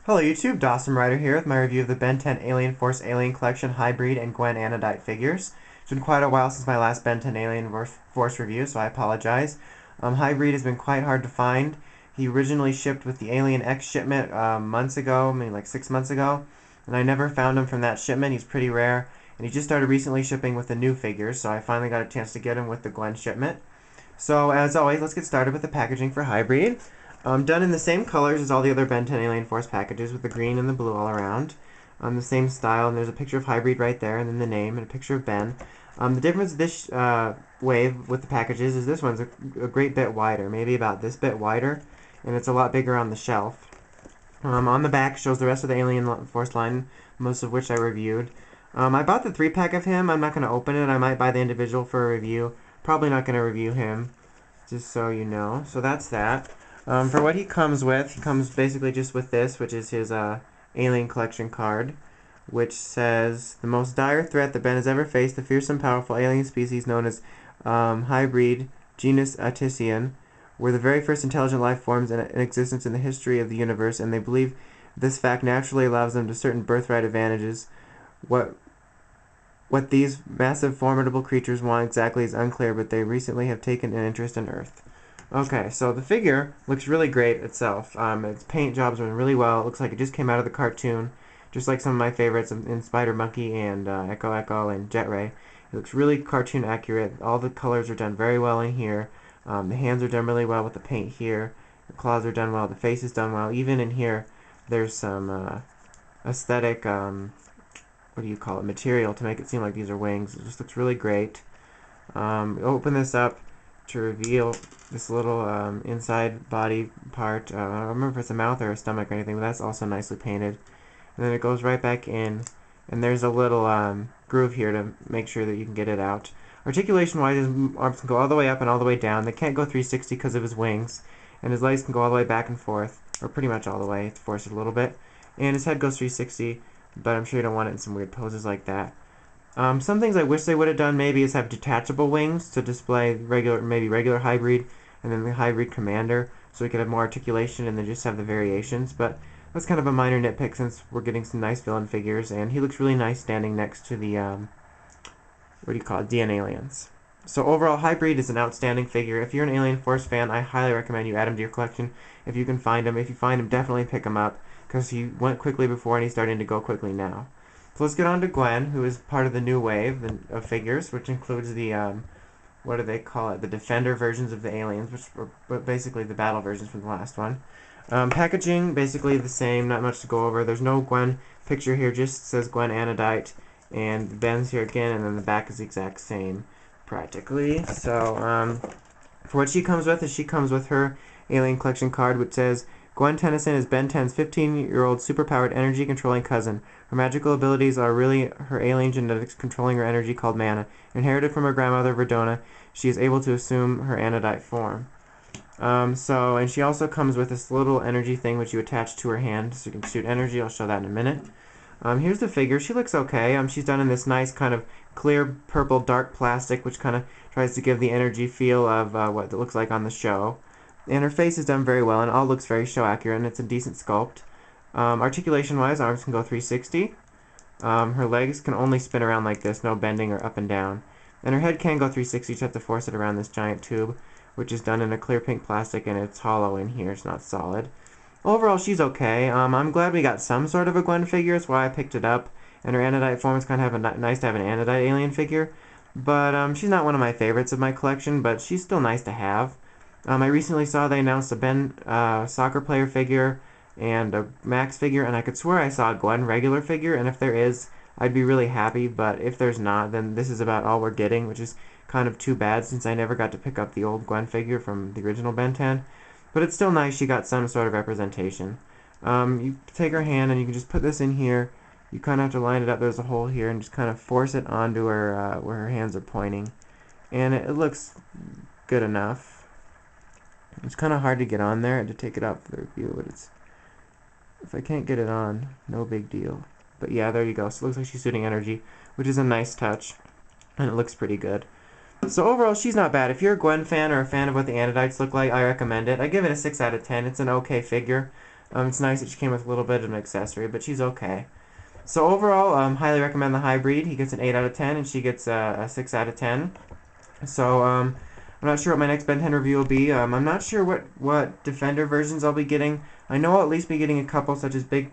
Hello YouTube, Dawson Ryder here with my review of the Ben 10 Alien Force Alien Collection Highbreed and Gwen Anodite figures. It's been quite a while since my last Ben 10 Alien Force review, so I apologize. Highbreed has been quite hard to find. He originally shipped with the Alien X shipment months ago, maybe like 6 months ago, and I never found him from that shipment. He's pretty rare, and he just started recently shipping with the new figures, so I finally got a chance to get him with the Gwen shipment. So as always, let's get started with the packaging for Highbreed. Done in the same colors as all the other Ben 10 Alien Force packages, with the green and the blue all around. The same style, and there's a picture of Highbreed right there, and then the name, and a picture of Ben. The difference of this wave with the packages is this one's a great bit wider, maybe about this bit wider, and it's a lot bigger on the shelf. On the back shows the rest of the Alien Force line, most of which I reviewed. I bought the 3-pack of him. I'm not going to open it. I might buy the individual for a review. Probably not going to review him, just so you know. So that's that. For what he comes with, he comes basically just with this, which is his Alien Collection card, which says, the most dire threat that Ben has ever faced, the fearsome, powerful alien species known as Highbreed, genus Atisian, were the very first intelligent life forms in existence in the history of the universe, and they believe this fact naturally allows them to certain birthright advantages. What these massive, formidable creatures want exactly is unclear, but they recently have taken an interest in Earth. Okay, so the figure looks really great itself. Its paint job's been really well. It looks like it just came out of the cartoon, just like some of my favorites in Spider Monkey and Echo Echo and Jet Ray. It looks really cartoon accurate. All the colors are done very well in here. The hands are done really well with the paint here. The claws are done well. The face is done well. Even in here, there's some aesthetic, what do you call it, material to make it seem like these are wings. It just looks really great. Open this up to reveal this little inside body part. I don't remember if it's a mouth or a stomach or anything, but that's also nicely painted. And then it goes right back in, and there's a little groove here to make sure that you can get it out. Articulation-wise, his arms can go all the way up and all the way down. They can't go 360 because of his wings, and his legs can go all the way back and forth, or pretty much all the way, to force it a little bit. And his head goes 360, but I'm sure you don't want it in some weird poses like that. Some things I wish they would have done maybe is have detachable wings to display maybe regular Highbreed, and then the Highbreed Commander, so we could have more articulation and then just have the variations. But that's kind of a minor nitpick since we're getting some nice villain figures, and he looks really nice standing next to the, what do you call it, DN Aliens. So overall, Highbreed is an outstanding figure. If you're an Alien Force fan, I highly recommend you add him to your collection if you can find him. If you find him, definitely pick him up, because he went quickly before and he's starting to go quickly now. So let's get on to Gwen, who is part of the new wave of figures, which includes the, what do they call it, the Defender versions of the aliens, which were basically the battle versions from the last one. Packaging, basically the same, not much to go over. There's no Gwen picture here, just says Gwen Anodite, and Ben's here again, and then the back is the exact same, practically. So, for what she comes with, she comes with her Alien Collection card, which says, Gwen Tennyson is Ben 10's 15-year-old superpowered energy-controlling cousin. Her magical abilities are really her alien genetics controlling her energy called mana. Inherited from her grandmother, Verdona, she is able to assume her Anodite form. And she also comes with this little energy thing which you attach to her hand so you can shoot energy. I'll show that in a minute. Here's the figure. She looks okay. She's done in this nice kind of clear purple dark plastic, which kind of tries to give the energy feel of what it looks like on the show. And her face is done very well, and it all looks very show accurate, and it's a decent sculpt. Articulation-wise, arms can go 360. Her legs can only spin around like this, no bending or up and down. And her head can go 360, you just have to force it around this giant tube, which is done in a clear pink plastic, and it's hollow in here, it's not solid. Overall, she's okay. I'm glad we got some sort of a Gwen figure, that's why I picked it up. And her Anodite form is kind of nice to have an Anodite alien figure. But she's not one of my favorites of my collection, but she's still nice to have. I recently saw they announced a Ben soccer player figure and a Max figure, and I could swear I saw a Gwen regular figure, and if there is, I'd be really happy, but if there's not, then this is about all we're getting, which is kind of too bad since I never got to pick up the old Gwen figure from the original Ben 10. But it's still nice she got some sort of representation. You take her hand and you can just put this in here. You kind of have to line it up, there's a hole here, and just kind of force it onto her where her hands are pointing. And it looks good enough. It's kind of hard to get on there and to take it out for the review, but if I can't get it on, no big deal. But yeah, there you go. So it looks like she's shooting energy, which is a nice touch, and it looks pretty good. So overall, she's not bad. If you're a Gwen fan or a fan of what the Anodites look like, I recommend it. I give it a 6 out of 10. It's an okay figure. It's nice that she came with a little bit of an accessory, but she's okay. So overall, highly recommend the Highbreed. He gets an 8 out of 10, and she gets a 6 out of 10. So I'm not sure what my next Ben 10 review will be. I'm not sure what Defender versions I'll be getting. I know I'll at least be getting a couple, such as Big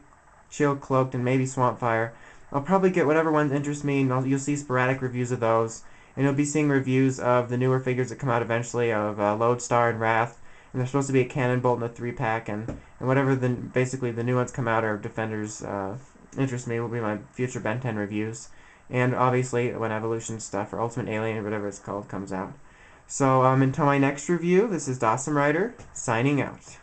Chill, Cloaked, and maybe Swampfire. I'll probably get whatever ones interest me, and you'll see sporadic reviews of those. And you'll be seeing reviews of the newer figures that come out eventually, of Lodestar and Wrath. And there's supposed to be a Cannon Bolt in the 3-pack, and whatever basically the new ones come out or Defenders interest me will be my future Ben 10 reviews. And obviously, when Evolution stuff, or Ultimate Alien, or whatever it's called, comes out. So until my next review, this is Dawson Ryder, signing out.